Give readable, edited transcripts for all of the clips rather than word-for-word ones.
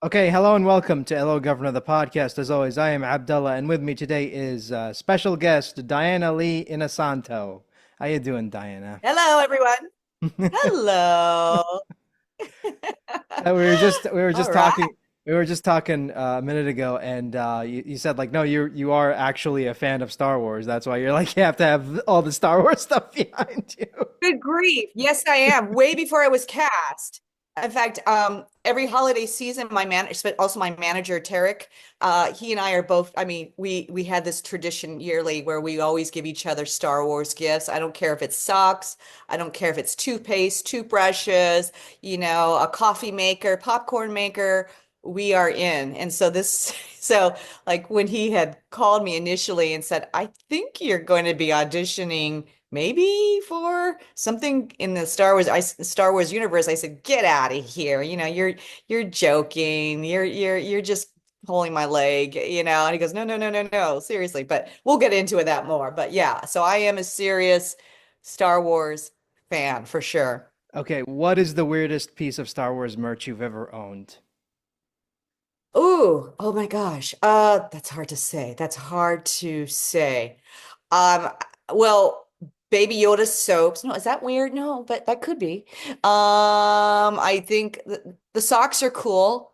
Okay, hello and welcome to Hello Governor, the podcast. As always, I am Abdullah, and with me today is special guest Diana Lee Inosanto. How you doing, Diana? Hello, everyone. Hello. We were All just right. talking a minute ago, and you said like no, you are actually a fan of Star Wars. That's why you're like you have to have all the Star Wars stuff behind you. Good grief. Yes, I am. Way before I was cast. In fact, every holiday season, also my manager, Tarek, he and I are both, I mean, we had this tradition yearly where we always give each other Star Wars gifts. I don't care if it's socks, I don't care if it's toothpaste, toothbrushes, a coffee maker, popcorn maker. We are in. And so this, so like when he had called me initially and said, I think you're going to be auditioning maybe for something in the Star Wars universe. I said, get out of here. You're joking. You're just pulling my leg, And he goes, no, no, no, no, no, seriously. But we'll get into that more. But yeah, so I am a serious Star Wars fan for sure. Okay, what is the weirdest piece of Star Wars merch you've ever owned? Ooh, oh my gosh. That's hard to say. That's hard to say. Um, well, Baby Yoda soaps. No, is that weird? No, but that could be. I think the socks are cool.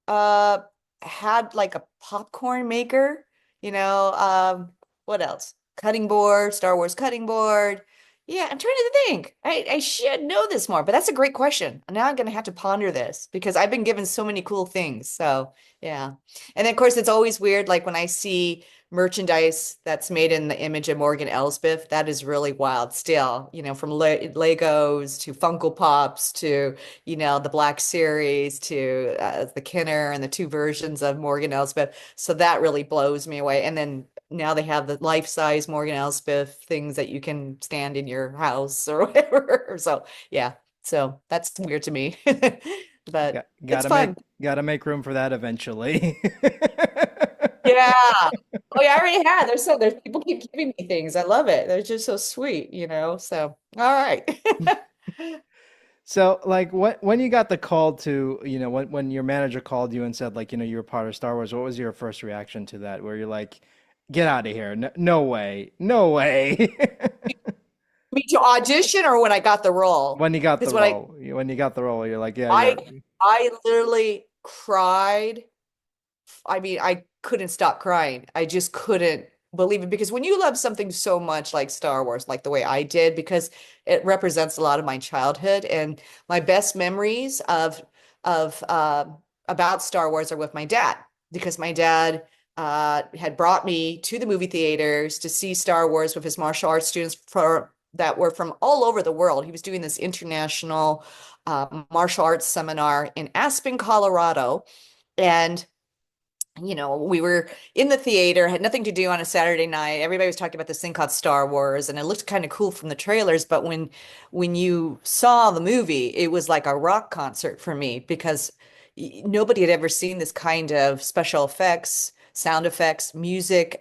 Uh, had like a popcorn maker, you know. What else? Cutting board, Star Wars cutting board. Yeah, I'm trying to think. I should know this more, but that's a great question. Now I'm gonna have to ponder this because I've been given so many cool things. So yeah. And then of course it's always weird, like when I see merchandise that's made in the image of Morgan Elsbeth, that is really wild still, from Legos to Funko Pops to the Black Series to the Kenner and the two versions of Morgan Elsbeth. So that really blows me away. And then now they have the life-size Morgan Elsbeth things that you can stand in your house or whatever. So yeah, so that's weird to me, but Got, it's fun. gotta make room for that eventually. Yeah. Oh yeah, I already had. There's people keep giving me things. I love it. They're just so sweet. So all right. So, like, when you got the call to, when your manager called you and said, like, you were part of Star Wars, what was your first reaction to that? Where you're like, get out of here. No, no way. No way. Me to audition or when I got the role? When you got the Because when I role, when you got the role, you're like, yeah, I you're. I literally cried. I mean, I couldn't stop crying. I just couldn't believe it because when you love something so much like Star Wars, like the way I did, because it represents a lot of my childhood and my best memories of about Star Wars are with my dad because my dad had brought me to the movie theaters to see Star Wars with his martial arts students that were from all over the world. He was doing this international martial arts seminar in Aspen, Colorado, and we were in the theater, had nothing to do on a Saturday night. Everybody was talking about this thing called Star Wars, and it looked kind of cool from the trailers. But when you saw the movie, it was like a rock concert for me because nobody had ever seen this kind of special effects, sound effects, music.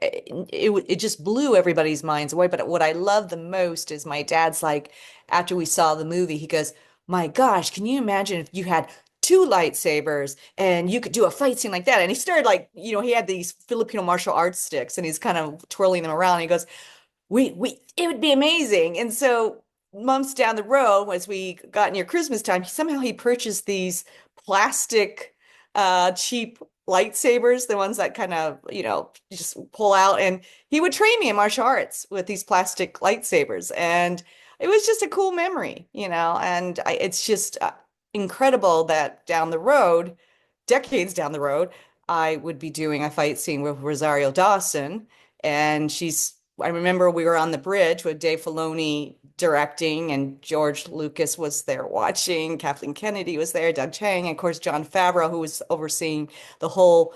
It just blew everybody's minds away. But what I love the most is my dad's like, after we saw the movie, he goes, "My gosh, can you imagine if you had two lightsabers and you could do a fight scene like that?" And he started like, he had these Filipino martial arts sticks and he's kind of twirling them around. And he goes, it would be amazing. And so months down the road, as we got near Christmas time, somehow he purchased these plastic, cheap lightsabers, the ones that kind of, just pull out. And he would train me in martial arts with these plastic lightsabers. And it was just a cool memory, and it's just incredible that down the road, decades down the road, I would be doing a fight scene with Rosario Dawson. And I remember we were on the bridge with Dave Filoni directing, and George Lucas was there watching. Kathleen Kennedy was there, Doug Chang, and of course, Jon Favreau, who was overseeing the whole,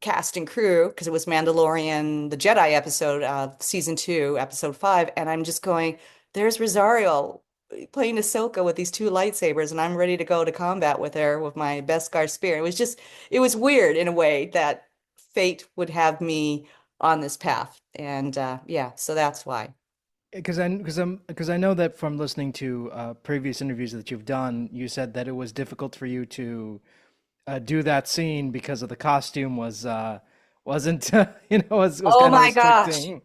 cast and crew, because it was Mandalorian, the Jedi episode of season 2, episode 5. And I'm just going, there's Rosario playing Ahsoka with these two lightsabers, and I'm ready to go to combat with her with my Beskar spear. It was weird in a way that fate would have me on this path. And yeah, so that's why. Because I know that from listening to previous interviews that you've done, you said that it was difficult for you to do that scene because of the costume wasn't was Oh kind of my gosh. restricting.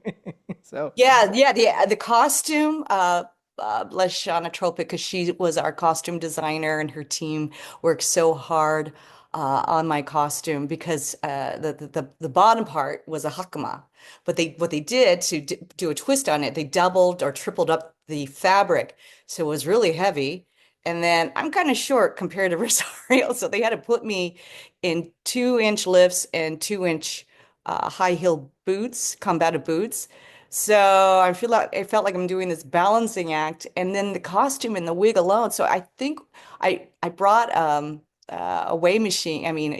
So Yeah, yeah, the costume, bless Shauna Tropic, because she was our costume designer and her team worked so hard on my costume because the bottom part was a hakama. But they what they did to do a twist on it, they doubled or tripled up the fabric. So it was really heavy. And then I'm kind of short compared to Rosario, so they had to put me in 2-inch lifts and 2-inch high heel boots, combative boots. So I felt like I'm doing this balancing act, and then the costume and the wig alone. So I think I brought a weigh machine. I mean,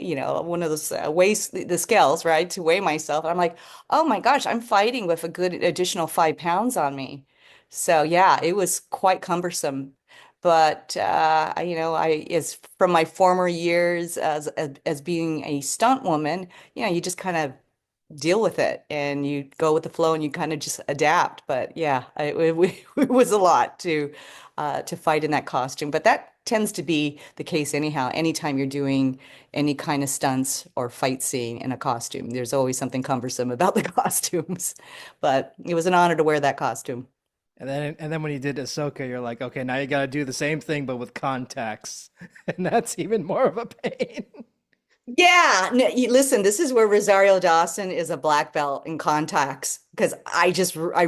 one of those the scales, right, to weigh myself. And I'm like, oh my gosh, I'm fighting with a good additional 5 pounds on me. So yeah, it was quite cumbersome. But I is from my former years as being a stunt woman, you just kind of deal with it and you go with the flow and you kind of just adapt. But yeah, it was a lot to fight in that costume. But that tends to be the case anyhow. Anytime you're doing any kind of stunts or fight scene in a costume, there's always something cumbersome about the costumes. But it was an honor to wear that costume. and then when you did Ahsoka, you're like, okay, now you got to do the same thing but with contacts, and that's even more of a pain. Yeah, no, listen, this is where Rosario Dawson is a black belt in contacts because I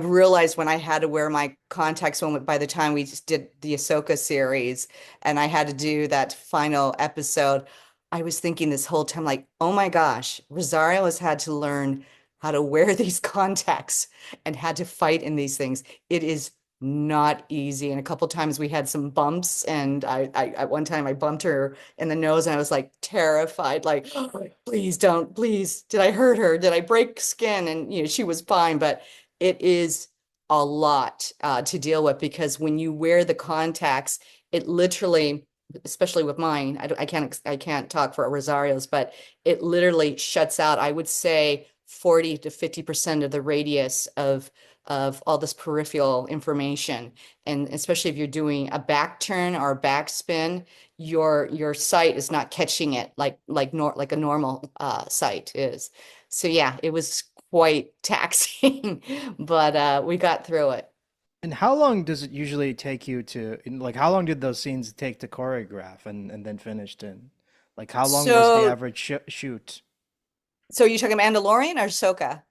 realized when I had to wear my contacts when by the time we just did the Ahsoka series and I had to do that final episode, I was thinking this whole time like, oh my gosh, Rosario has had to learn how to wear these contacts and had to fight in these things. It is not easy. And a couple times we had some bumps and I at one time I bumped her in the nose and I was like terrified, like, oh, please don't, please. Did I hurt her? Did I break skin? And she was fine, but it is a lot to deal with because when you wear the contacts, it literally, especially with mine, I can't talk for Rosario's, but it literally shuts out, I would say 40 to 50% of the radius of all this peripheral information. And especially if you're doing a back turn or a back spin, your sight is not catching it like a normal sight is. So yeah, it was quite taxing, but we got through it. And how long does it usually take you like how long did those scenes take to choreograph and then finished in? Like how long was the So average shoot? so you're talking Mandalorian or Ahsoka?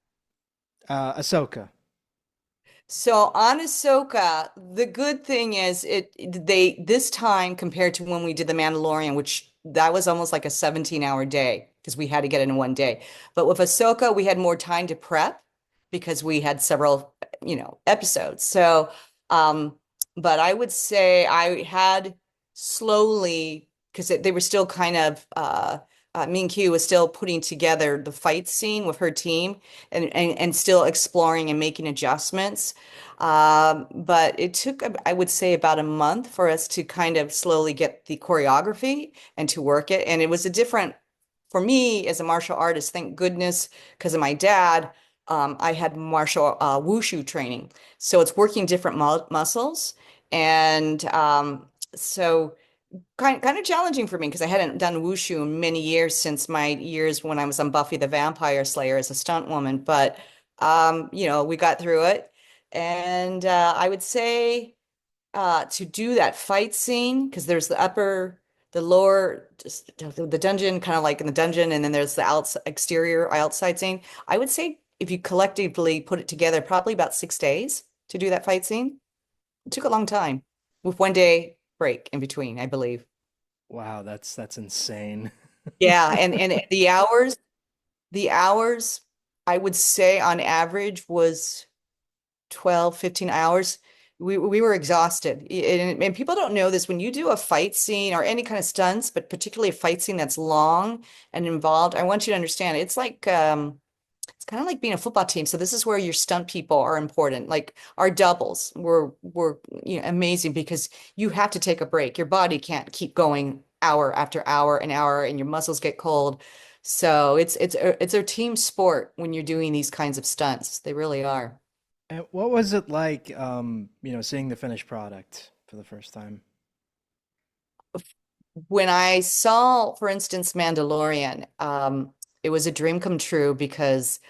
Ahsoka. So on Ahsoka, the good thing is they this time compared to when we did The Mandalorian, which that was almost like a 17-hour day because we had to get it in one day. But with Ahsoka, we had more time to prep because we had several, episodes. So, um, but I would say I had slowly because they were still kind of me and Q was still putting together the fight scene with her team and still exploring and making adjustments. But it took, I would say, about a month for us to kind of slowly get the choreography and to work it. And it was a different, for me as a martial artist, thank goodness, because of my dad, I had martial wushu training. So it's working different muscles. And so kind of challenging for me because I hadn't done wushu in many years since my years when I was on Buffy the Vampire Slayer as a stunt woman. But we got through it. And I would say to do that fight scene, because there's the lower, just the dungeon, kind of like in the dungeon, and then there's the exterior outside scene. I would say if you collectively put it together, probably about 6 days to do that fight scene. It took a long time with one day break in between, I believe. Wow, that's insane. Yeah, and the hours I would say on average was 12, 15 hours. We were exhausted. And people don't know this when you do a fight scene or any kind of stunts, but particularly a fight scene that's long and involved. I want you to understand it's kind of like being a football team. So this is where your stunt people are important. Like our doubles were amazing because you have to take a break. Your body can't keep going hour after hour and hour, and your muscles get cold. So it's a team sport when you're doing these kinds of stunts. They really are. And what was it like, seeing the finished product for the first time? when I saw, for instance, Mandalorian, it was a dream come true because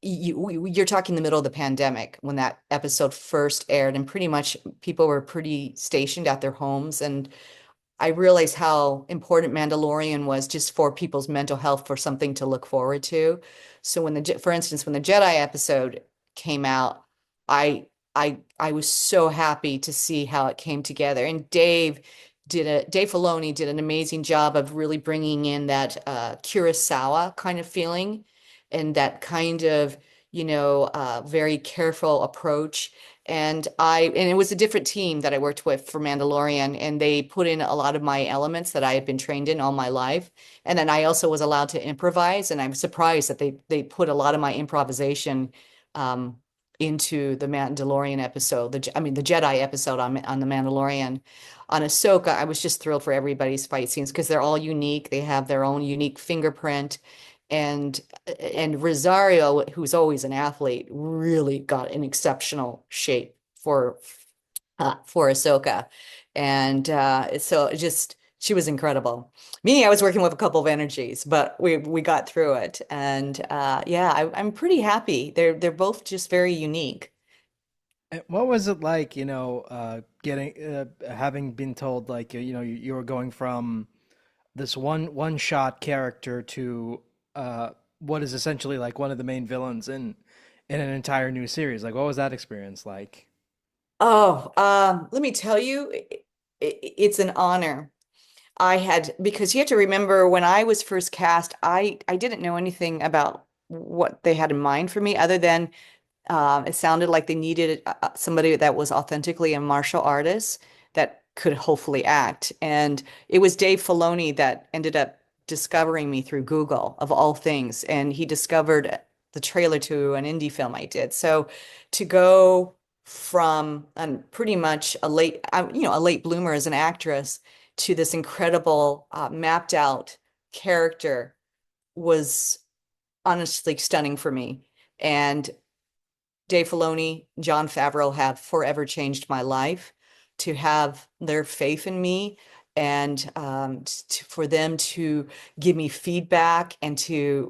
you're talking the middle of the pandemic when that episode first aired, and pretty much people were pretty stationed at their homes. And I realized how important Mandalorian was just for people's mental health, for something to look forward to. So for instance, when the Jedi episode came out, I I was so happy to see how it came together. And Dave Filoni did an amazing job of really bringing in that Kurosawa kind of feeling and that kind of, very careful approach. And it was a different team that I worked with for Mandalorian, and they put in a lot of my elements that I had been trained in all my life. And then I also was allowed to improvise, and I'm surprised that they put a lot of my improvisation um, into the Mandalorian episode. The Jedi episode on the Mandalorian. On Ahsoka, I was just thrilled for everybody's fight scenes because they're all unique. They have their own unique fingerprint. And and Rosario, who's always an athlete, really got in exceptional shape for Ahsoka. And so just she was incredible. Me, I was working with a couple of energies, but we got through it. And yeah, I'm pretty happy. They're both just very unique. What was it like, getting having been told like you were going from this one shot character to what is essentially like one of the main villains in an entire new series. Like, what was that experience like? Oh, let me tell you, it's an honor. Because you have to remember when I was first cast, I didn't know anything about what they had in mind for me other than it sounded like they needed somebody that was authentically a martial artist that could hopefully act. And it was Dave Filoni that ended up discovering me through Google, of all things. And he discovered the trailer to an indie film I did. So to go from pretty much a late bloomer as an actress to this incredible mapped out character was honestly stunning for me. And Dave Filoni, Jon Favreau have forever changed my life. To have their faith in me and for them to give me feedback and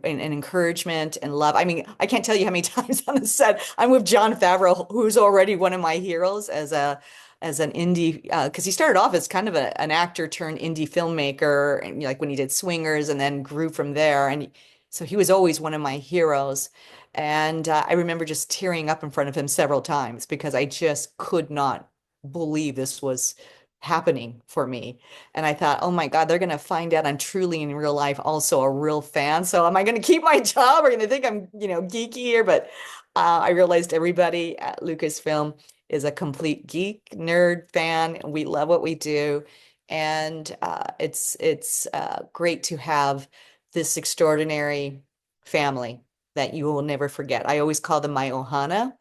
encouragement and love. I mean, I can't tell you how many times on the set I'm with Jon Favreau, who's already one of my heroes as an indie because he started off as kind of an actor turned indie filmmaker, and like when he did Swingers and then grew from there. And so he was always one of my heroes. And I remember just tearing up in front of him several times because I just could not believe this was happening for me. And I thought, oh my God, they're going to find out I'm truly in real life also a real fan. So am I going to keep my job or going to think I'm, geeky here? But I realized everybody at Lucasfilm is a complete geek, nerd fan, and we love what we do. And it's great to have this extraordinary family that you will never forget. I always call them my Ohana,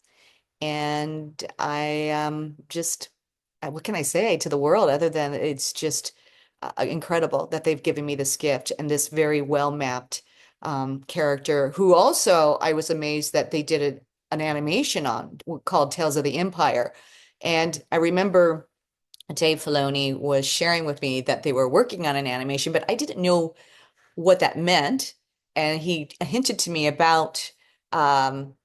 and I just what can I say to the world other than it's just incredible that they've given me this gift and this very well mapped character who also I was amazed that they did an animation on called Tales of the Empire. And I remember Dave Filoni was sharing with me that they were working on an animation, but I didn't know what that meant. And he hinted to me about Morgan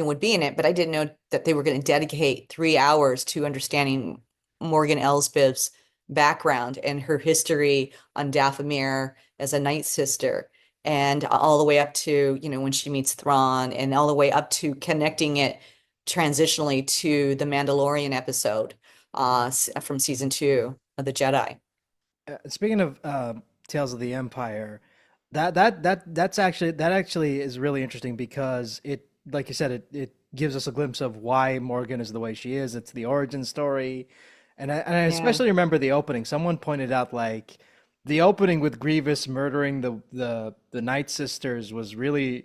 would be in it, but I didn't know that they were going to dedicate 3 hours to understanding Morgan Elsbeth's background and her history on Dathomir as a Night Sister, and all the way up to, when she meets Thrawn, and all the way up to connecting it transitionally to the Mandalorian episode from season 2 of the Jedi. Speaking of Tales of the Empire, that actually is really interesting because it, like you said, it gives us a glimpse of why Morgan is the way she is. It's the origin story, and I Yeah. especially remember the opening. Someone pointed out like the opening with Grievous murdering the Night Sisters was really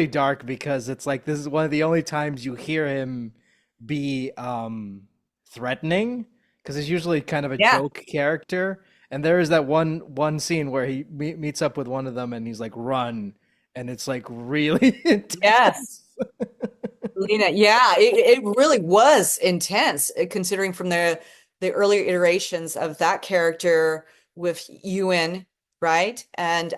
dark because it's like this is one of the only times you hear him be threatening because he's usually kind of a Yeah. joke character. And there is that one scene where he meets up with one of them and he's like, "Run," and it's like really Yes. intense. Lena, yeah, it really was intense considering from the earlier iterations of that character with Ewan, right? And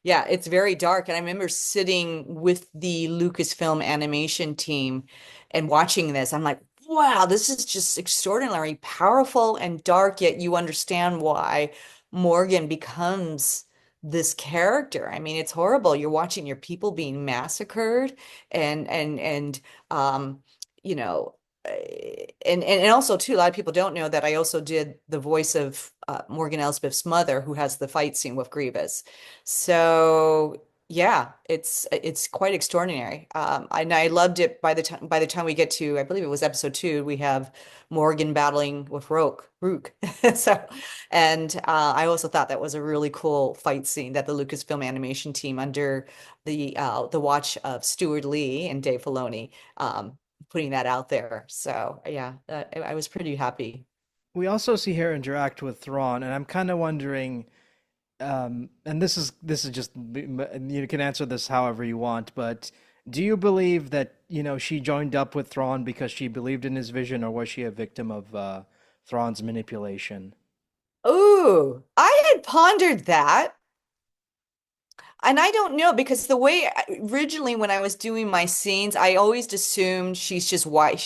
yeah, it's very dark. And I remember sitting with the Lucasfilm animation team and watching this. I'm like, wow, this is just extraordinarily powerful and dark, yet you understand why Morgan becomes this character. I mean, it's horrible. You're watching your people being massacred and um, you know, and also too, a lot of people don't know that I also did the voice of Morgan Elsbeth's mother, who has the fight scene with Grievous. So yeah, it's quite extraordinary. And I loved it by the time we get to, I believe it was episode 2, we have Morgan battling with Rook. So, and I also thought that was a really cool fight scene that the Lucasfilm animation team under the watch of Stuart Lee and Dave Filoni putting that out there. So yeah, I was pretty happy. We also see her interact with Thrawn, and I'm kind of wondering, and this is just you can answer this however you want, but do you believe that she joined up with Thrawn because she believed in his vision, or was she a victim of Thrawn's manipulation? Ooh, I had pondered that. And I don't know because originally when I was doing my scenes, I always assumed she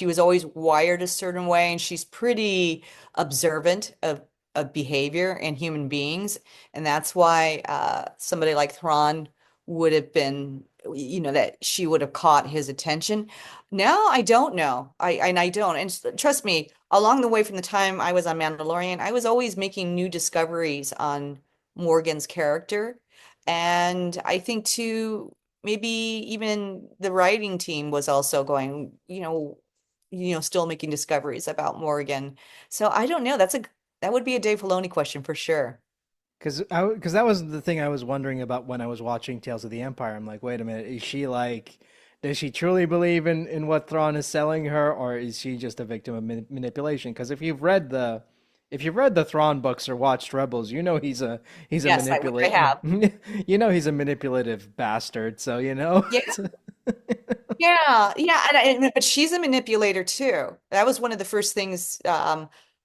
was always wired a certain way and she's pretty observant of behavior and human beings. And that's why somebody like Thrawn would have been, that she would have caught his attention. Now I don't know. I don't. And trust me, along the way from the time I was on Mandalorian, I was always making new discoveries on Morgan's character. And I think too, maybe even the writing team was also going, still making discoveries about Morgan. So I don't know. That would be a Dave Filoni question for sure. Because that was the thing I was wondering about when I was watching Tales of the Empire. I'm like, wait a minute, is she like, does she truly believe in what Thrawn is selling her, or is she just a victim of manipulation? Because if you've read the Thrawn books or watched Rebels, you know he's a Yes, which I manipulate, have. he's a manipulative bastard. So Yeah, yeah, but she's a manipulator too. That was one of the first things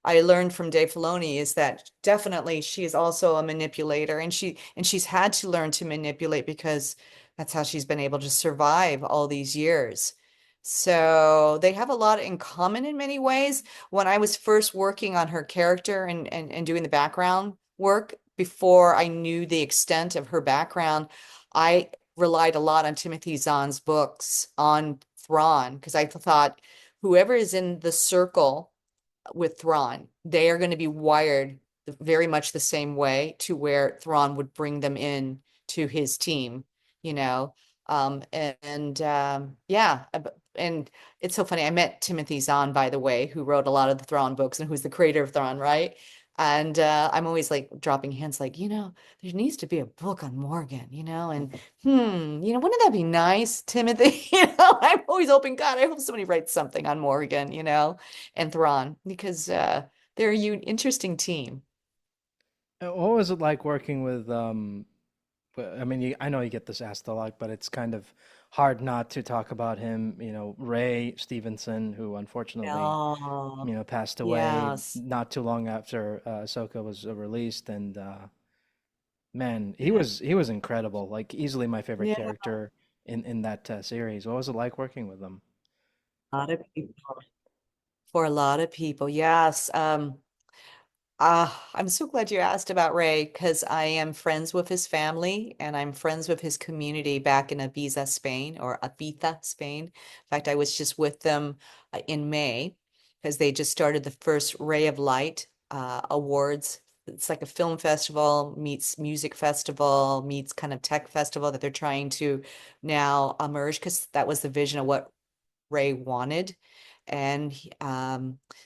I learned from Dave Filoni is that definitely she is also a manipulator, and she's had to learn to manipulate because that's how she's been able to survive all these years. So they have a lot in common in many ways. When I was first working on her character and doing the background work before I knew the extent of her background, I relied a lot on Timothy Zahn's books on Thrawn because I thought whoever is in the circle with Thrawn, they are going to be wired very much the same way to where Thrawn would bring them in to his team, you know. Yeah, and it's so funny. I met Timothy Zahn, by the way, who wrote a lot of the Thrawn books and who's the creator of Thrawn, right? And I'm always like dropping hints like, there needs to be a book on Morgan, and wouldn't that be nice, Timothy? I'm always hoping, God, I hope somebody writes something on Morgan, and Thrawn because they're an interesting team. what was it like working with I mean, I know you get this asked a lot, but it's kind of hard not to talk about him. Ray Stevenson, who unfortunately, Oh, passed away yes. not too long after Ahsoka was released, and man, Yeah. he was incredible. Like easily my favorite Yeah. character in that series. What was it like working with him? A lot of people. For a lot of people, yes. I'm so glad you asked about Ray because I am friends with his family and I'm friends with his community back in Ibiza, Spain, or Ibiza, Spain. In fact, I was just with them in May because they just started the first Ray of Light awards. It's like a film festival meets music festival meets kind of tech festival that they're trying to now merge because that was the vision of what Ray wanted. And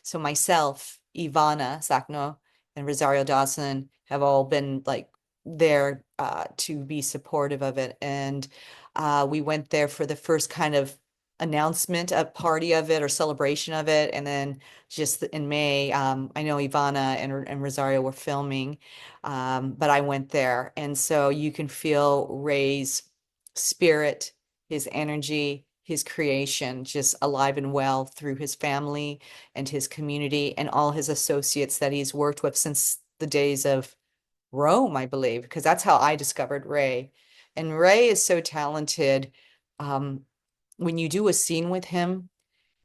so myself, Ivana Sakno, and Rosario Dawson have all been like there to be supportive of it. And we went there for the first kind of announcement, a party of it or celebration of it. And then just in May, I know Ivana and Rosario were filming, but I went there. And so you can feel Ray's spirit, his energy his creation just alive and well through his family and his community and all his associates that he's worked with since the days of Rome, I believe, because that's how I discovered Ray. And Ray is so talented. Um, when you do a scene with him,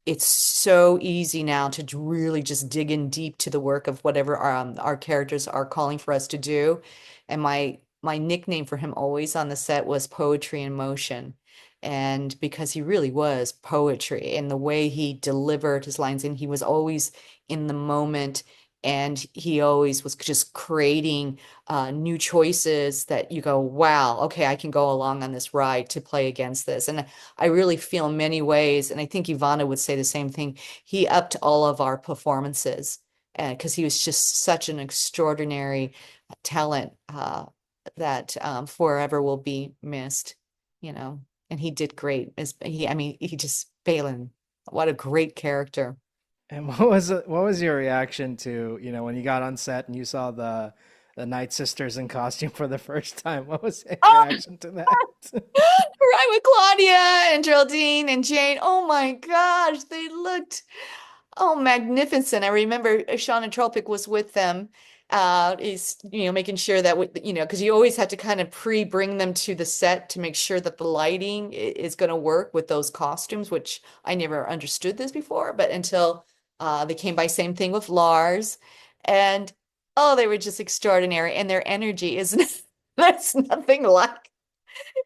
it's so easy now to really just dig in deep to the work of whatever our characters are calling for us to do. And my nickname for him always on the set was Poetry in Motion. And because he really was poetry and the way he delivered his lines, and he was always in the moment, and he always was just creating new choices that you go, wow, okay, I can go along on this ride to play against this. And I really feel in many ways, and I think Ivana would say the same thing, he upped all of our performances because he was just such an extraordinary talent that forever will be missed, you know. And he did great as I mean, he just Balin, what a great character. And what was your reaction to, you know, when you got on set and you saw the Night Sisters in costume for the first time? What was your Oh, reaction to that? right with Claudia and Geraldine and Jane. Oh my gosh, they looked magnificent. I remember Shauna Tropic was with them. Is making sure that because you always had to kind of pre-bring them to the set to make sure that the lighting is going to work with those costumes, which I never understood this before, but until they came by, same thing with Lars, and oh, they were just extraordinary, and their energy is that's nothing like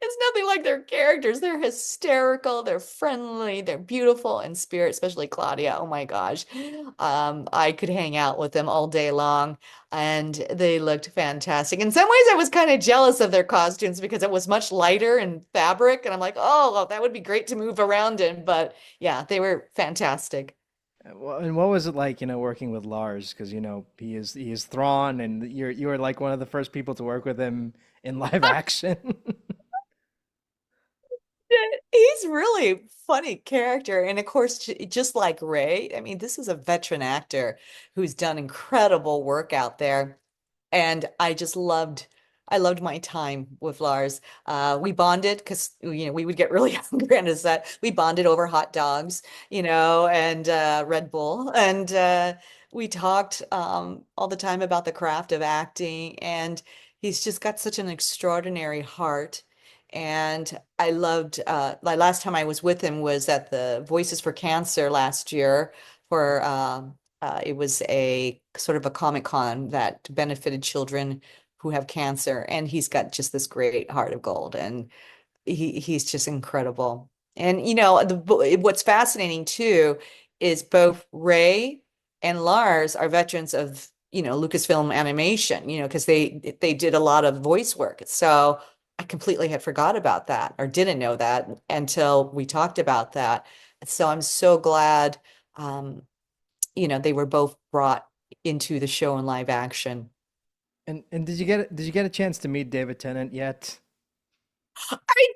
it's nothing like their characters. They're hysterical, they're friendly, they're beautiful in spirit, especially Claudia. Oh my gosh. I could hang out with them all day long, and they looked fantastic. In some ways, I was kind of jealous of their costumes because it was much lighter in fabric, and I'm like, oh, well, that would be great to move around in. But yeah, they were fantastic. And what was it like, you know, working with Lars? Because, you know, he is Thrawn, and you were like one of the first people to work with him in live action. He's really funny character. And of course, just like Ray, I mean, this is a veteran actor who's done incredible work out there. And I loved my time with Lars. We bonded because, we would get really hungry on his set. We bonded over hot dogs, and Red Bull. And we talked all the time about the craft of acting. And he's just got such an extraordinary heart. And I loved the last time I was with him was at the Voices for Cancer last year for it was a sort of a Comic Con that benefited children who have cancer, and he's got just this great heart of gold, and he's just incredible. And what's fascinating too is both Ray and Lars are veterans of Lucasfilm animation, because they did a lot of voice work. So I completely had forgot about that or didn't know that until we talked about that. So I'm so glad they were both brought into the show in live action. And did you get a chance to meet David Tennant yet? I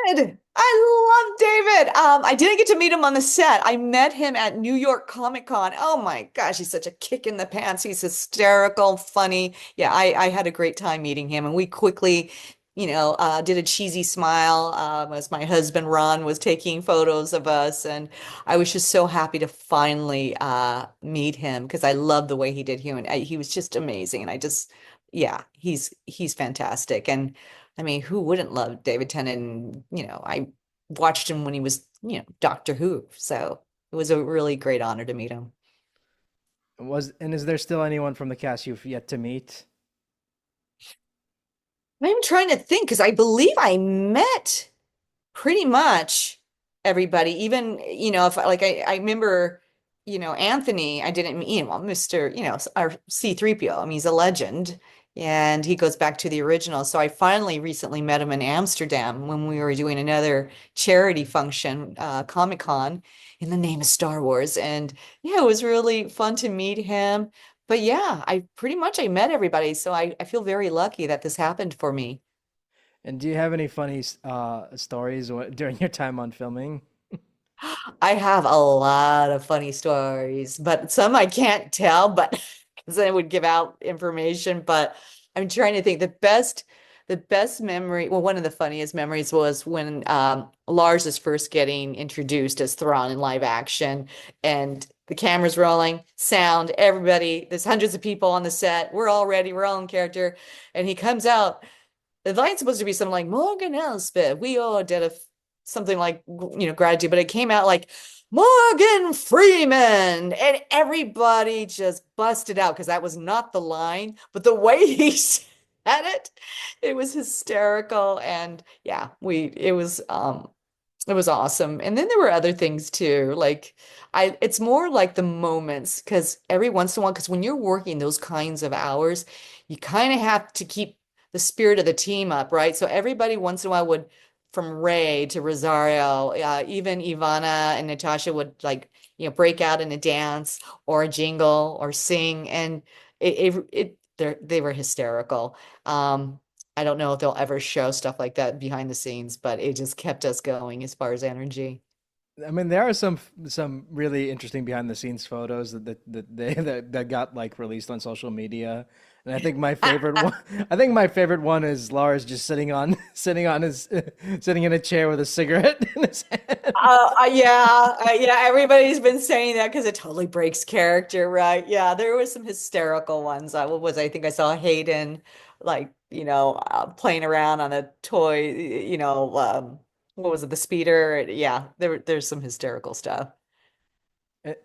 did. I love David. I didn't get to meet him on the set. I met him at New York Comic Con. Oh my gosh, he's such a kick in the pants. He's hysterical, funny. Yeah, I had a great time meeting him, and we quickly, did a cheesy smile as my husband Ron was taking photos of us, and I was just so happy to finally meet him because I love the way he did human. He was just amazing, and yeah, he's fantastic. And I mean, who wouldn't love David Tennant? And, I watched him when he was, Doctor Who. So it was a really great honor to meet him. And is there still anyone from the cast you've yet to meet? I'm trying to think because I believe I met pretty much everybody. Even, if like I remember, Anthony, I didn't meet him, well, Mr., our C3PO. I mean, he's a legend and he goes back to the original. So I finally recently met him in Amsterdam when we were doing another charity function, Comic-Con, in the name of Star Wars. And yeah, it was really fun to meet him. But yeah, I met everybody. So I feel very lucky that this happened for me. And do you have any funny stories during your time on filming? I have a lot of funny stories, but some I can't tell, but because then it would give out information. But I'm trying to think the best. the best memory, well, one of the funniest memories was when Lars is first getting introduced as Thrawn in live action, and the camera's rolling, sound, everybody, there's hundreds of people on the set. We're all ready, we're all in character. And he comes out. The line's supposed to be something like Morgan Elsbeth. We all did something like, gratitude, but it came out like Morgan Freeman, and everybody just busted out because that was not the line, but the way he said it was hysterical. And yeah, it was awesome. And then there were other things too. Like it's more like the moments because every once in a while, because when you're working those kinds of hours, you kind of have to keep the spirit of the team up, right? So everybody once in a while would, from Ray to Rosario, even Ivana and Natasha would like, break out in a dance or a jingle or sing. And they were hysterical. I don't know if they'll ever show stuff like that behind the scenes, but it just kept us going as far as energy. I mean, there are some really interesting behind the scenes photos that got like released on social media, and I think my favorite one, I think my favorite one is Lars just sitting on his sitting in a chair with a cigarette in his hand. Yeah, everybody's been saying that because it totally breaks character, right? Yeah, there was some hysterical ones. I think I saw Hayden, like, playing around on a toy, what was it, the speeder? Yeah, there's some hysterical stuff.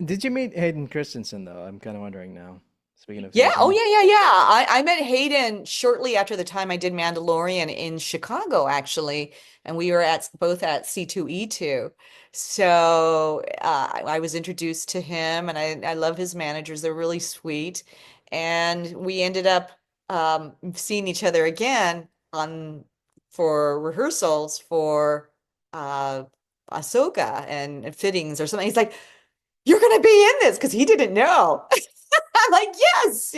Did you meet Hayden Christensen though? I'm kind of wondering now. Speaking of Yeah. Oh, Hayden. yeah, yeah, yeah. I met Hayden shortly after the time I did Mandalorian in Chicago, actually, and we were both at C2E2. So I was introduced to him, and I love his managers. They're really sweet, and we ended up seeing each other again on for rehearsals for uh, Ahsoka and fittings or something. He's like, "You're gonna be in this," because he didn't know. I'm like, yes,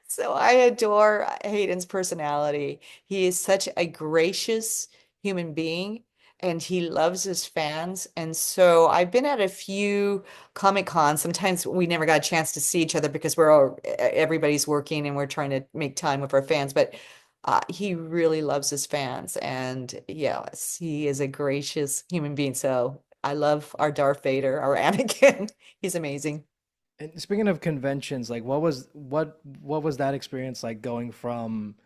So I adore Hayden's personality. He is such a gracious human being and he loves his fans. And so I've been at a few Comic Cons. Sometimes we never got a chance to see each other because everybody's working and we're trying to make time with our fans. But he really loves his fans. And yes, he is a gracious human being. So I love our Darth Vader, our Anakin. He's amazing. And speaking of conventions, like what was that experience like going from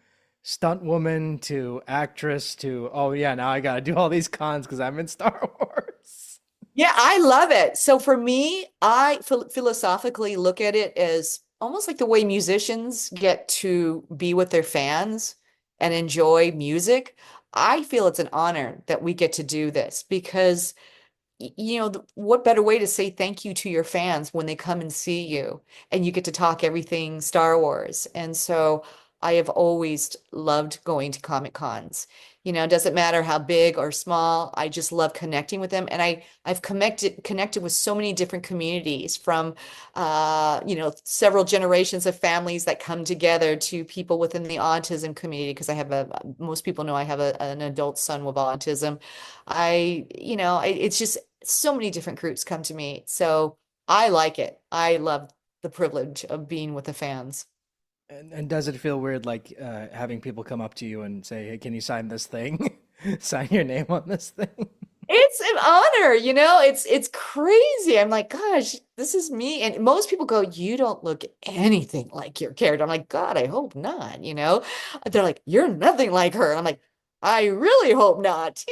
stunt woman to actress to oh yeah, now I gotta do all these cons because I'm in Star Wars. Yeah, I love it. So for me, I philosophically look at it as almost like the way musicians get to be with their fans and enjoy music. I feel it's an honor that we get to do this because what better way to say thank you to your fans when they come and see you and you get to talk everything Star Wars. And so I have always loved going to Comic Cons. It doesn't matter how big or small, I just love connecting with them. And I've connected with so many different communities from several generations of families that come together to people within the autism community because most people know I have an adult son with autism. It's just so many different groups come to me. So I like it. I love the privilege of being with the fans. And does it feel weird like having people come up to you and say, "Hey, can you sign this thing? Sign your name on this thing?" It's an honor, it's crazy. I'm like, gosh, this is me. And most people go, you don't look anything like your character. I'm like, God, I hope not. They're like, you're nothing like her. I'm like, I really hope not.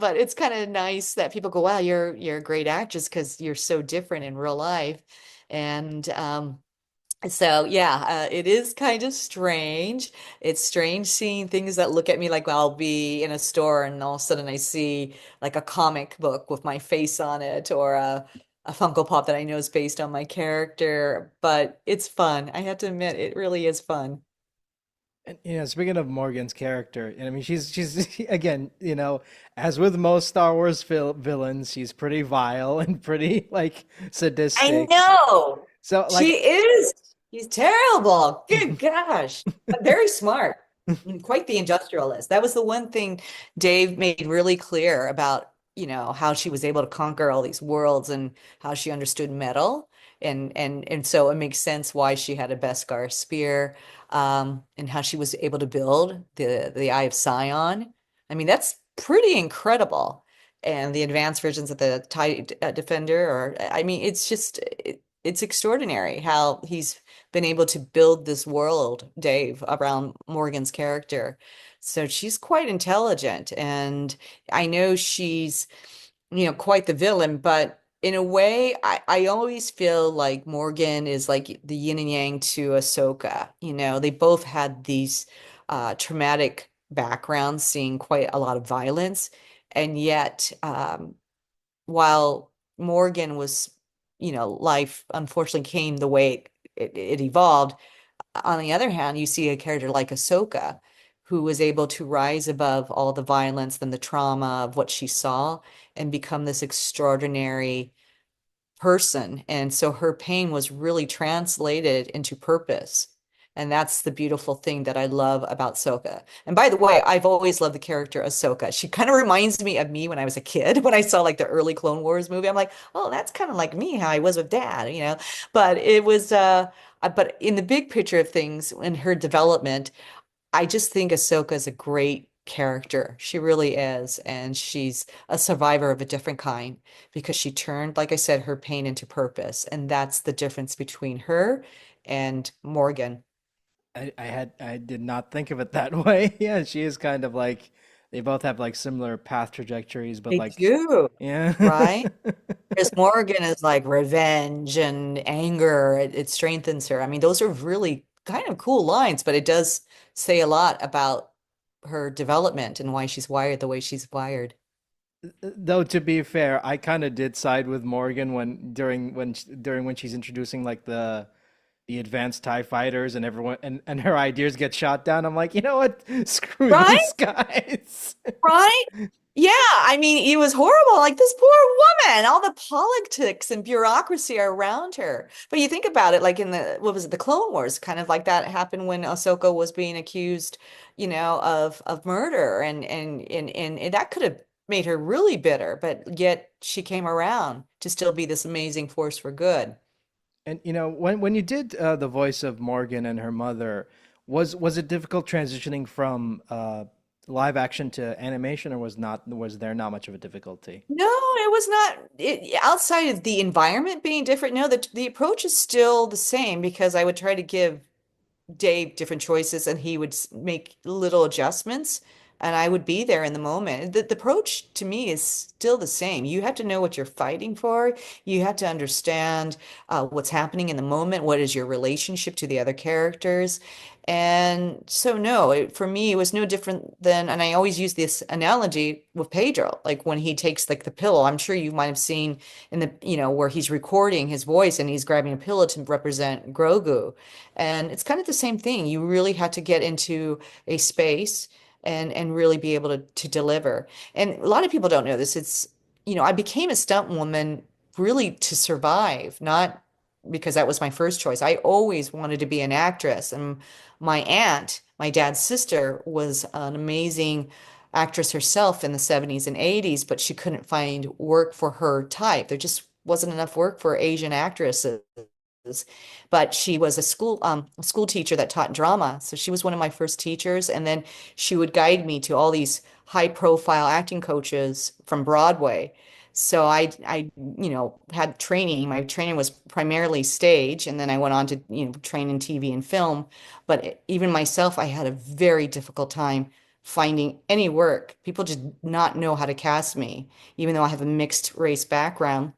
But it's kind of nice that people go, wow, you're a great actress because you're so different in real life. And so yeah, it is kind of strange. It's strange seeing things that look at me like I'll be in a store and all of a sudden I see like a comic book with my face on it or a Funko Pop that I know is based on my character. But it's fun. I have to admit, it really is fun. And speaking of Morgan's character, and I mean, she's again, as with most Star Wars villains, she's pretty vile and pretty like I sadistic. know. So She like, is. She's terrible. Good gosh. But very smart. And quite the industrialist. That was the one thing Dave made really clear about, how she was able to conquer all these worlds and how she understood metal. And so it makes sense why she had a Beskar spear, and how she was able to build the Eye of Sion. I mean, that's pretty incredible. And the advanced versions of the TIE Defender, or I mean, it's extraordinary how he's been able to build this world, Dave, around Morgan's character. So she's quite intelligent, and I know she's, quite the villain, but in a way, I always feel like Morgan is like the yin and yang to Ahsoka. They both had these traumatic backgrounds, seeing quite a lot of violence, and yet, while Morgan was, life unfortunately came the way it evolved. On the other hand, you see a character like Ahsoka, who was able to rise above all the violence and the trauma of what she saw and become this extraordinary person. And so her pain was really translated into purpose. And that's the beautiful thing that I love about Ahsoka. And by the way, I've always loved the character Ahsoka. She kind of reminds me of me when I was a kid, when I saw like the early Clone Wars movie. I'm like, oh, that's kind of like me, how I was with dad. But it was but in the big picture of things, in her development, I just think Ahsoka is a great character. She really is. And she's a survivor of a different kind because she turned, like I said, her pain into purpose. And that's the difference between her and Morgan. I did not think of it that way. Yeah, she is kind of like they both have like similar path trajectories, but They like, do, yeah. right? Whereas Morgan is like revenge and anger. It strengthens her. I mean, those are really kind of cool lines, but it does say a lot about her development and why she's wired the way she's wired. Though to be fair, I kind of did side with Morgan during when she's introducing like the advanced TIE fighters and everyone and her ideas get shot down. I'm like, you know what? Screw Right? these guys. Right? Yeah, I mean, it was horrible. Like this poor woman, all the politics and bureaucracy around her. But you think about it, like in what was it, the Clone Wars, kind of like that happened when Ahsoka was being accused, of murder, and that could have made her really bitter, but yet she came around to still be this amazing force for good. And when you did the voice of Morgan and her mother, was it difficult transitioning from live action to animation, or was there not much of a difficulty? No, it was not outside of the environment being different. No, the approach is still the same because I would try to give Dave different choices and he would make little adjustments and I would be there in the moment. The approach to me is still the same. You have to know what you're fighting for. You have to understand what's happening in the moment. What is your relationship to the other characters? And so, no, for me, it was no different than, and I always use this analogy with Pedro, like when he takes like the pillow. I'm sure you might have seen in where he's recording his voice and he's grabbing a pillow to represent Grogu. And it's kind of the same thing. You really had to get into a space and really be able to deliver. And a lot of people don't know this. I became a stunt woman really to survive, not because that was my first choice. I always wanted to be an actress. And my aunt, my dad's sister, was an amazing actress herself in the 70s and 80s, but she couldn't find work for her type. There just wasn't enough work for Asian actresses, but she was a school teacher that taught drama. So she was one of my first teachers. And then she would guide me to all these high profile acting coaches from Broadway. So I had training. My training was primarily stage, and then I went on to, train in TV and film. But even myself, I had a very difficult time finding any work. People just not know how to cast me, even though I have a mixed race background.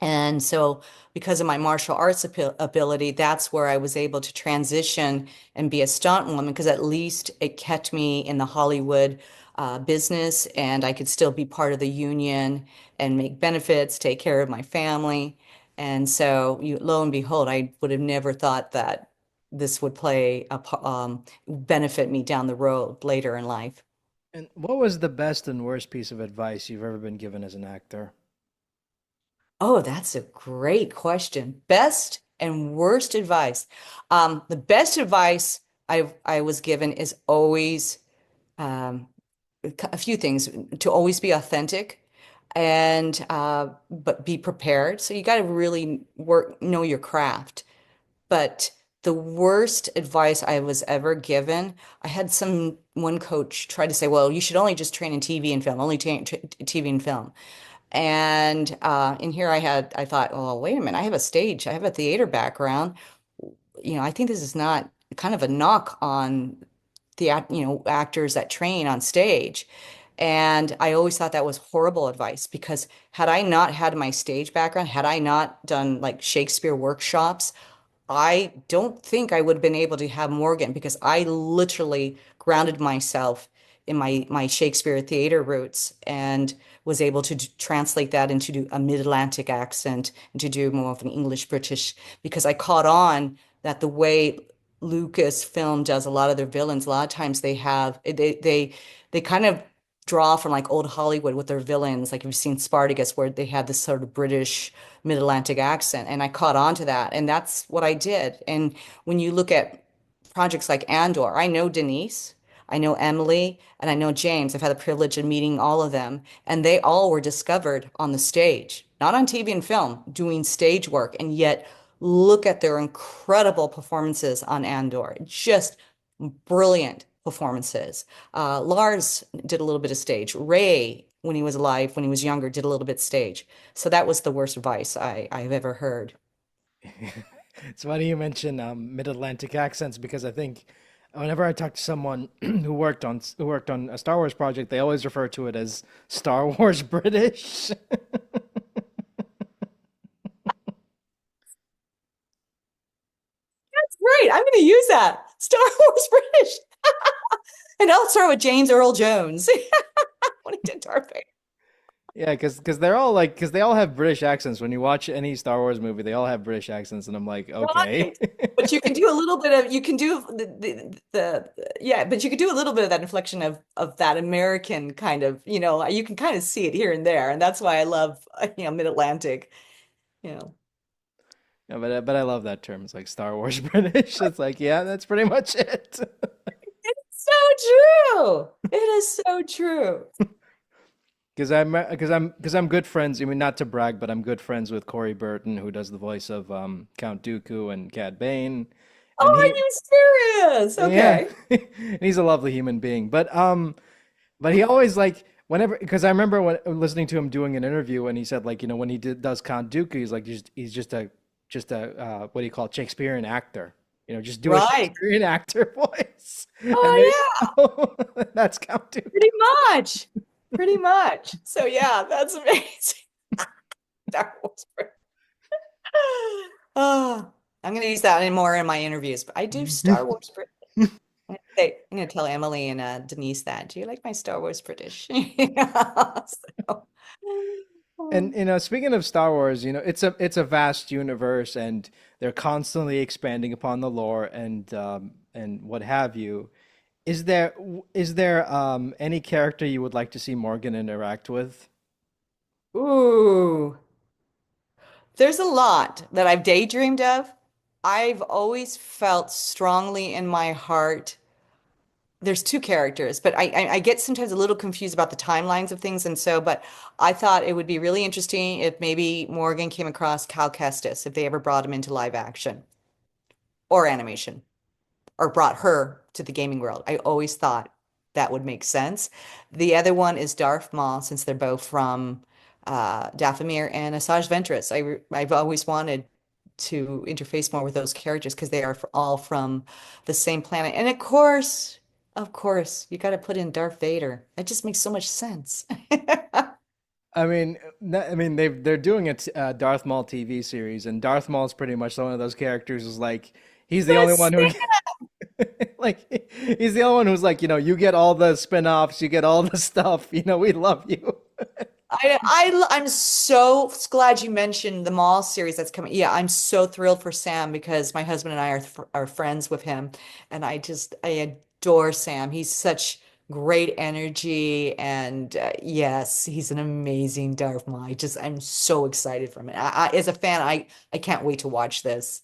And so, because of my martial arts ability, that's where I was able to transition and be a stunt woman because at least it kept me in the Hollywood business and I could still be part of the union and make benefits, take care of my family. And so, lo and behold, I would have never thought that this would benefit me down the road later in life. And what was the best and worst piece of advice you've ever been given as an actor? Oh, that's a great question. Best and worst advice. The best advice I was given is always um, a few things to always be authentic. and but be prepared. So you got to really know your craft. But the worst advice I was ever given, I had one coach try to say, well, you should only just train in TV and film, only TV and film. And in here I thought, oh, wait a minute, I have a stage, I have a theater background. I think this is not kind of a knock on actors that train on stage. And I always thought that was horrible advice because had I not had my stage background, had I not done like Shakespeare workshops, I don't think I would have been able to have Morgan because I literally grounded myself in my Shakespeare theater roots and was able to translate that into a mid-Atlantic accent and to do more of an English British because I caught on that the way Lucasfilm does a lot of their villains, a lot of times they kind of draw from like old Hollywood with their villains. Like you've seen Spartacus, where they have this sort of British mid-Atlantic accent, and I caught on to that, and that's what I did. And when you look at projects like Andor, I know Denise, I know Emily, and I know James. I've had the privilege of meeting all of them, and they all were discovered on the stage, not on TV and film, doing stage work, and yet look at their incredible performances on Andor. Just brilliant performances. Lars did a little bit of stage. Ray, when he was alive, when he was younger, did a little bit stage. So that was the worst advice I've ever heard. It's funny you mention mid-Atlantic accents because I think whenever I talk to someone who worked on a Star Wars project, they always refer to it as Star Wars British. That's great. I'm going to use that. Star Wars British. And I'll start with James Earl Jones when he did Darth Vader. Yeah, because they're all like because they all have British accents. When you watch any Star Wars movie, they all have British accents, and I'm like, okay. Right. But you can do a little bit of you can do yeah, but you can do a little bit of that inflection of that American kind of, you can kind of see it here and there, and that's why I love Mid-Atlantic, you know. Yeah, but I love that term. It's like Star Wars British. It's like, yeah, that's pretty much it. It's so true. It is so true. Because I'm good friends. I mean, not to brag, but I'm good friends with Corey Burton, who does the voice of Count Dooku and Cad Bane, Oh, and are he, you serious? yeah, Okay. and he's a lovely human being. But he always like whenever because I remember listening to him doing an interview, and he said like when he does Count Dooku, he's like he's just a what do you call it, Shakespearean actor. Just do a Right. Shakespearean actor voice, and there Oh you go. That's Count Dooku. Pretty much. Pretty much. So yeah, that's amazing. Star Wars. Oh, I'm going to use that more in my interviews. But I do Star Wars British. I'm gonna tell Emily and Denise that. Do you like my Star Wars British? Yeah, so, And speaking of Star Wars, it's a vast universe, and they're constantly expanding upon the lore and what have you. Is there any character you would like to see Morgan interact with? ooh, there's a lot that I've daydreamed of. I've always felt strongly in my heart. There's two characters, but I get sometimes a little confused about the timelines of things, and so, but I thought it would be really interesting if maybe Morgan came across Cal Kestis, if they ever brought him into live action or animation, or brought her to the gaming world. I always thought that would make sense. The other one is Darth Maul, since they're both from Dathomir and Asajj Ventress. I've always wanted to interface more with those characters because they are all from the same planet. And of course, you got to put in Darth Vader. That just makes so much sense. I mean they're doing a Darth Maul TV series, and Darth Maul's pretty much one of those characters who's like he's the only Yes, one who like he's the only one who's like you get all the spin-offs, you get all the stuff, we love you. I'm so glad you mentioned the Mall series that's coming. Yeah, I'm so thrilled for Sam because my husband and I are friends with him, and I adore Sam. He's such great energy, and yes, he's an amazing Darth Maul. I'm so excited for him. As a fan, I can't wait to watch this.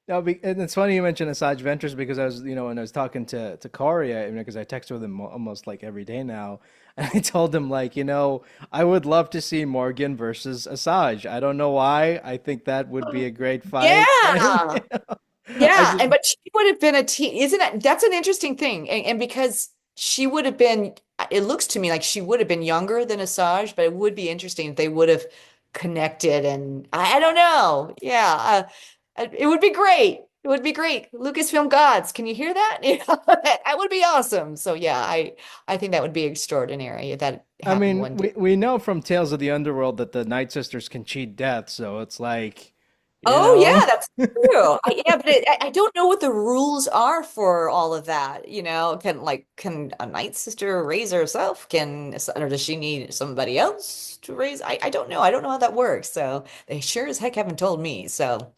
No, and it's funny you mentioned Asajj Ventress because I was, when I was talking to Corey, because I text with him almost like every day now, and I told him like, I would love to see Morgan versus Asajj. I don't know why. I think that would be a great fight, and Yeah. I Yeah, just, and but she would have been a teen, isn't it? That's an interesting thing. And because she would have been, it looks to me like she would have been younger than Asajj, but it would be interesting if they would have connected. And I don't know. Yeah, it would be great. It would be great. Lucasfilm gods, can you hear that? That would be awesome. So yeah, I think that would be extraordinary if that I happened mean, one day. we know from Tales of the Underworld that the Night Sisters can cheat death, so it's like, you Oh know. yeah, that's true. Yeah, but I don't know what the rules are for all of that. Can a night sister raise herself? Or does she need somebody else to raise? I don't know. I don't know how that works. So they sure as heck haven't told me. So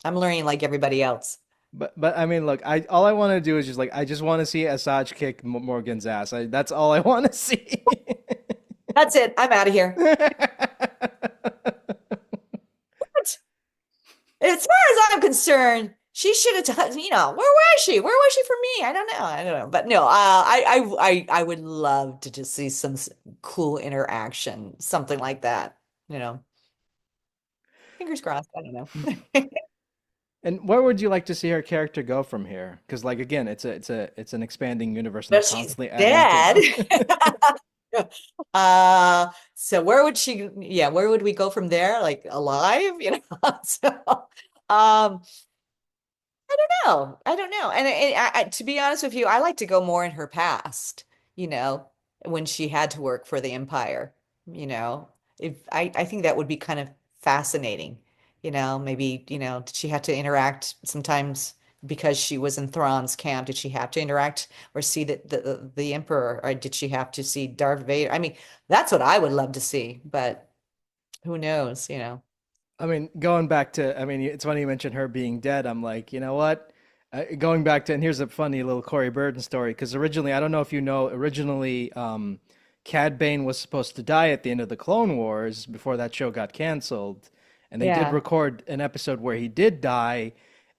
I'm learning like everybody else. But I mean, look, I all I want to do is just like I just want to see Asajj kick Morgan's ass. That's all I want to see. That's it. I'm out of here. What? As far as I'm concerned, she should have done, where was she? Where was she for me? I don't know. I don't know. But no, I would love to just see some cool interaction, something like that. You know, fingers crossed. I don't know. And where would you like to see her character go from here? Because like again, it's an expanding universe, and they're Well, she's constantly adding to dead. them. Where would we go from there? Like alive, So, um, I don't know. To be honest with you, I like to go more in her past, you know, when she had to work for the Empire, you know. If I think that would be kind of fascinating, maybe, did she have to interact sometimes because she was in Thrawn's camp? Did she have to interact or see the Emperor, or did she have to see Darth Vader? I mean, that's what I would love to see, but who knows? I mean, going back to, I mean, it's funny you mentioned her being dead. I'm like, you know what? Going back to, and here's a funny little Corey Burton story, because originally, I don't know if you know, originally, Cad Bane was supposed to die at the end of the Clone Wars before that show got canceled, and they did Yeah. record an episode where he did die,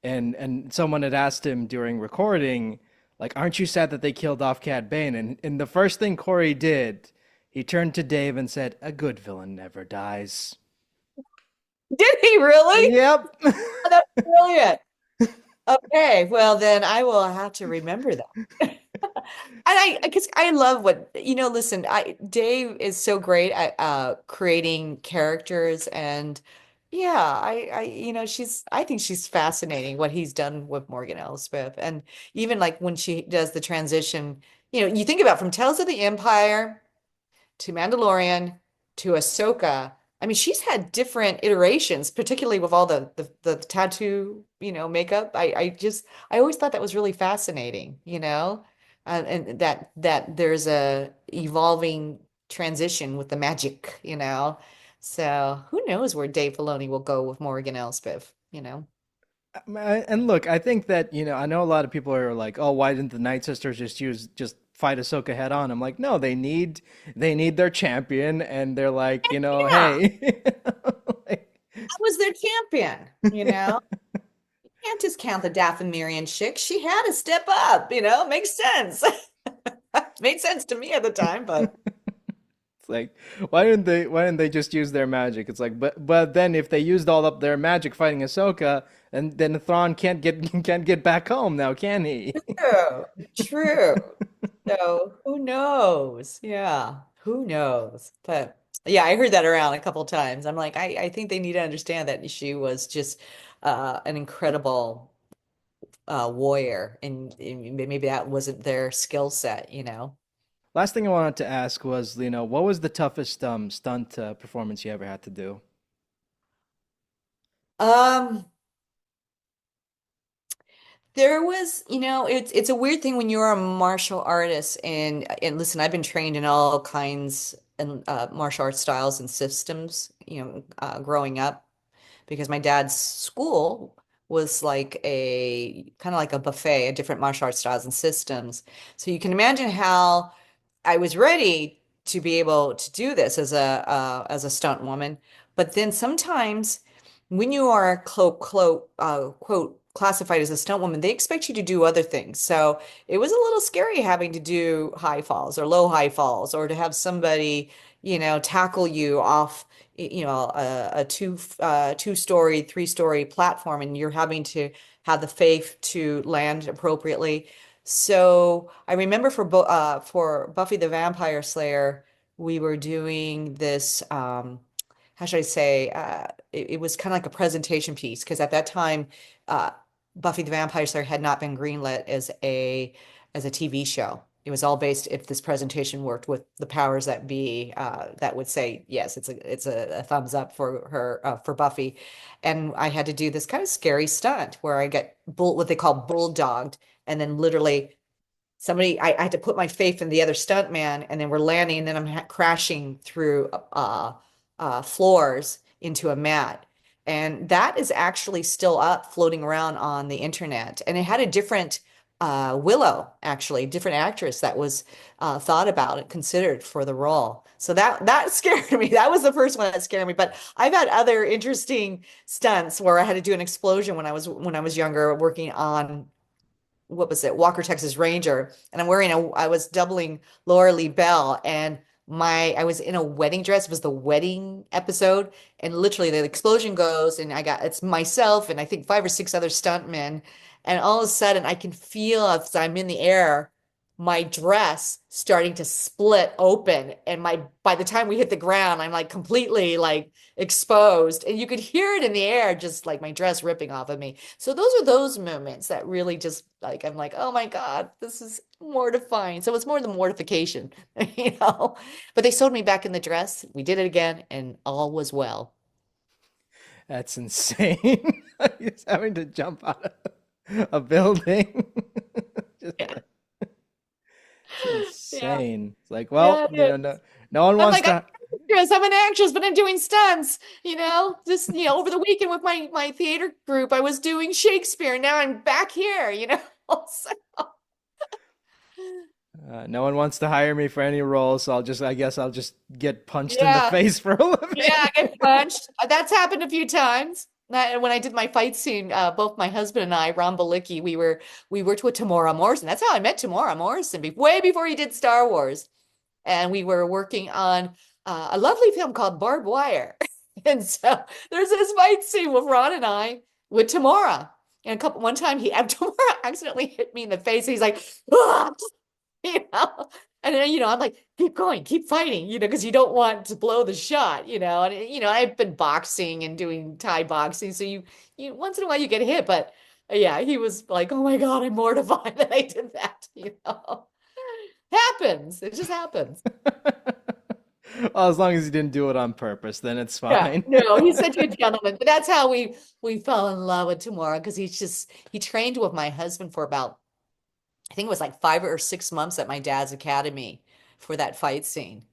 and someone had asked him during recording, like, aren't you sad that they killed off Cad Bane? And the first thing Corey did, he turned to Dave and said, "A good villain never dies." Did he really? Yep. Oh, that's brilliant. Okay, well then I will have to remember that. And because I love listen, Dave is so great at creating characters, and yeah, I think she's fascinating what he's done with Morgan Elsbeth. And even like when she does the transition, you think about from Tales of the Empire to Mandalorian to Ahsoka. I mean, she's had different iterations, particularly with all the tattoo, makeup. I always thought that was really fascinating, and that there's a evolving transition with the magic. So who knows where Dave Filoni will go with Morgan Elsbeth? And look, I think that, I know a lot of people are like, "Oh, why didn't the Night Sisters just fight Ahsoka head on?" I'm like, "No, they need their champion, and they're like, Yeah, hey." Like, that was their champion. Can't discount the Dathomirian chick. She had to step up. Makes sense. Made sense to me at the time, but it's like, why didn't they just use their magic? It's like, but then if they used all up their magic fighting Ahsoka, and then Thrawn can't get can't get back home now, can he? true, true. So who knows? Yeah, who knows? But yeah, I heard that around a couple times. I'm like, I think they need to understand that she was just an incredible warrior, and maybe that wasn't their skill set. Last thing I wanted to ask was, what was the toughest stunt performance you ever had to do? Um, There was, it's a weird thing when you're a martial artist, and listen, I've been trained in all kinds and martial arts styles and systems, growing up because my dad's school was like a kind of like a buffet of different martial arts styles and systems. So you can imagine how I was ready to be able to do this as a stunt woman, but then sometimes when you are quote classified as a stunt woman, they expect you to do other things. So it was a little scary having to do high falls or low high falls, or to have somebody, tackle you off, a two-story, three-story platform, and you're having to have the faith to land appropriately. So I remember for Buffy the Vampire Slayer, we were doing this. How should I say? It was kind of like a presentation piece because at that time, uh, Buffy the Vampire Slayer had not been greenlit as a TV show. It was all based if this presentation worked with the powers that be, that would say yes, it's a thumbs up for her, for Buffy, and I had to do this kind of scary stunt where I get what they call bulldogged, and then literally I had to put my faith in the other stunt man, and then we're landing, and then I'm crashing through floors into a mat. And that is actually still up floating around on the internet. And it had a different Willow, actually, different actress that was thought about and considered for the role. So that scared me. That was the first one that scared me. But I've had other interesting stunts where I had to do an explosion when I was younger, working on what was it, Walker, Texas Ranger, and I was doubling Laura Lee Bell, and I was in a wedding dress. It was the wedding episode, and literally the explosion goes, and it's myself and I think five or six other stuntmen, and all of a sudden I can feel as I'm in the air, my dress starting to split open, and by the time we hit the ground, I'm like completely like exposed, and you could hear it in the air, just like my dress ripping off of me. So those are those moments that really just like I'm like, oh my God, this is mortifying. So it's more the mortification, you know. But they sewed me back in the dress. We did it again, and all was well. That's insane. Just having to jump out of a building. Just Yeah, like, it's yeah, insane. It's like, well, yeah, it is. no one I'm wants like, to. I'm an actress, but I'm doing stunts, just, over the weekend with my theater group, I was doing Shakespeare. And now I'm back here. So, No one wants to hire me for any role, so I guess I'll just get punched in the yeah, face for a yeah, living. I get punched. That's happened a few times. When I did my fight scene, both my husband and I, Ron Balicki, we worked with Tamora Morrison. That's how I met Tamora Morrison, way before he did Star Wars. And we were working on a lovely film called Barbed Wire. And so there's this fight scene with Ron and I with Tamora. And one time Tamora accidentally hit me in the face. He's like, "Ah!" you know. And then, I'm like, keep going, keep fighting, because you don't want to blow the shot. And I've been boxing and doing Thai boxing, so you once in a while you get hit, but yeah, he was like, oh my God, I'm mortified that I did that. Happens. It just happens. Well, as long as you didn't do it on purpose, then it's Yeah, fine. no, he's such a gentleman. But that's how we fell in love with Tamora, because he trained with my husband for about, I think it was like 5 or 6 months at my dad's academy for that fight scene.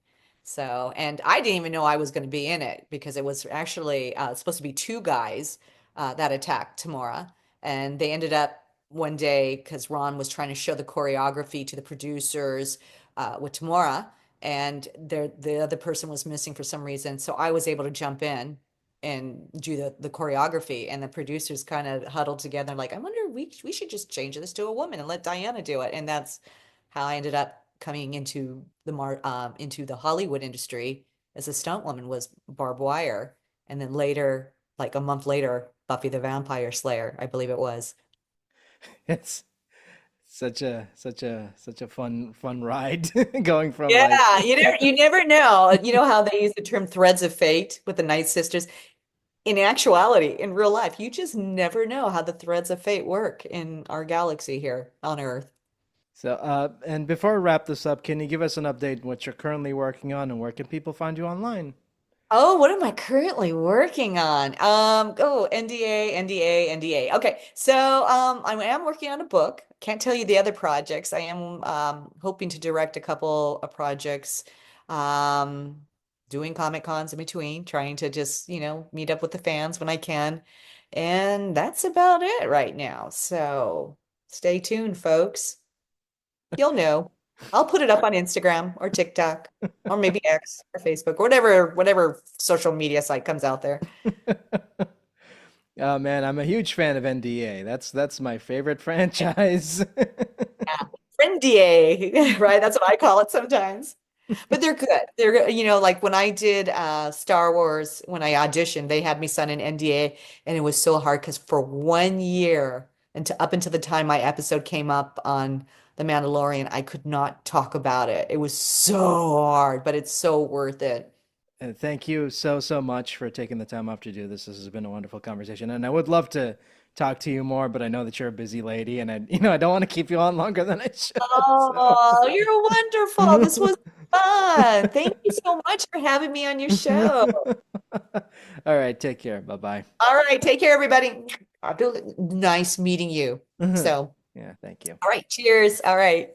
So, and I didn't even know I was going to be in it because it was actually supposed to be two guys that attacked Tamora. And they ended up one day, because Ron was trying to show the choreography to the producers with Tamora, and the other person was missing for some reason. So I was able to jump in and do the choreography, and the producers kind of huddled together like, I wonder, we should just change this to a woman and let Diana do it. And that's how I ended up coming into the Hollywood industry as a stunt woman, was Barbed Wire, and then later, like a month later, Buffy the Vampire Slayer, I believe it was. It's such a fun ride going from like Yeah, you never know. You know how they use the term threads of fate with the Night Sisters? In actuality, in real life, you just never know how the threads of fate work in our galaxy here on Earth. so and before we wrap this up, can you give us an update on what you're currently working on and where can people find you online? Oh, what am I currently working on? NDA, NDA, NDA. Okay, so I am working on a book. Can't tell you the other projects. I am hoping to direct a couple of projects, um, doing Comic Cons in between, trying to just, meet up with the fans when I can. And that's about it right now. So stay tuned, folks. You'll know. I'll put it up on Instagram or TikTok or maybe X or Facebook or whatever social media site comes out there. Oh man, I'm a huge fan of NDA. That's my favorite franchise. Yeah. Friendier, right? That's what I call it sometimes. But they're good. They're good. Like when I did Star Wars, when I auditioned, they had me sign an NDA, and it was so hard because for 1 year and up until the time my episode came up on The Mandalorian, I could not talk about it. It was so hard, but it's so worth it. And thank you so much for taking the time off to do this. This has been a wonderful conversation, and I would love to talk to you more, but I know that you're a busy lady, and I don't want to keep you on longer than I should. So, Oh, you're wonderful. This was fun. Thank you so much for having me on your show. all right, take care. Bye bye. All right, take care, everybody. I feel nice meeting you. So, Yeah, thank you. all right, cheers. All right.